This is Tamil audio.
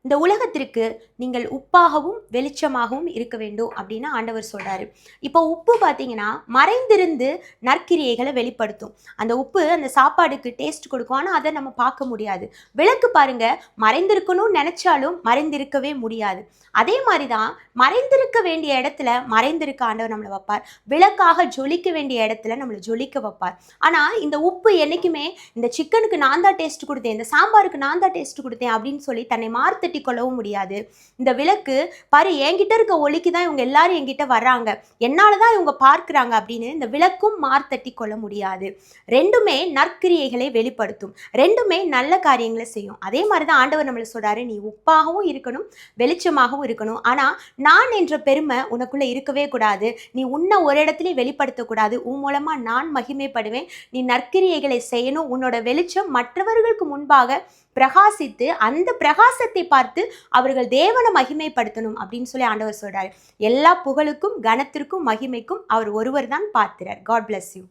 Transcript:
இந்த உலகத்திற்கு நீங்கள் உப்பாகவும் வெளிச்சமாகவும் இருக்க வேண்டும் அப்படின்னு ஆண்டவர் சொல்றாரு. இப்போ உப்பு பார்த்தீங்கன்னா மறைந்திருந்து நற்கிரியைகளை வெளிப்படுத்தும். அந்த உப்பு அந்த சாப்பாடுக்கு டேஸ்ட் கொடுக்கும். ஆனால் அதை நம்ம பார்க்க முடியாது. விளக்கு பாருங்க, மறைந்திருக்கணும்னு நினைச்சாலும் மறைந்திருக்கவே முடியாது. அதே மாதிரி தான் மறைந்திருக்க வேண்டிய இடத்துல மறைந்திருக்க ஆண்டவர் நம்மளை வைப்பார். விளக்காக ஜொலிக்க வேண்டிய இடத்துல நம்மளை ஜொலிக்க வைப்பார். ஆனால் இந்த உப்பு என்னைக்குமே இந்த சிக்கனுக்கு நான் தான் டேஸ்ட் கொடுத்தேன், இந்த சாம்பாருக்கு நான் தான் டேஸ்ட் கொடுத்தேன் அப்படின்னு சொல்லி தன்னை மார்த்தட்டி கொள்ளவும் முடியாது. இந்த விளக்கு பாரு, என்கிட்ட இருக்க ஒளிக்கு தான் இவங்க எல்லாரும் என்கிட்ட வர்றாங்க, என்னால தான் இவங்க பார்க்கிறாங்க அப்படின்னு இந்த விளக்கும் மார்த்தட்டி கொள்ள முடியாது. ரெண்டுமே நற்கிரியைகளை வெளிப்படுத்தும், ரெண்டுமே நல்ல காரியங்களை செய்யும். அதே மாதிரி தான் ஆண்டவர் நம்மளை சொல்றாரு, நீ உப்பாகவும் இருக்கணும் வெளிச்சமாகவும் இருக்கணும். ஆனா நான் என்ற பெருமை உனக்குள்ள இருக்கவே கூடாது. நீ உன்னை ஒரு இடத்துலயும் வெளிப்படுத்தக்கூடாது. உன் மூலமா நான் மகிமைப்படுவேன். நீ நற்கிரியைகளை செய்யணும். உன்னோட வெளிச்சம் மற்றவர்களுக்கு முன்பாக பிரகாசித்து அந்த பிரகாசத்தை பார்த்து அவர்கள் தேவனை மகிமைப்படுத்தணும் அப்படின்னு சொல்லி ஆண்டவர் சொல்றாரு. எல்லா புகழுக்கும் கனத்திற்கும் மகிமைக்கும் அவர் ஒருவர் தான் பாத்திரர். God bless you.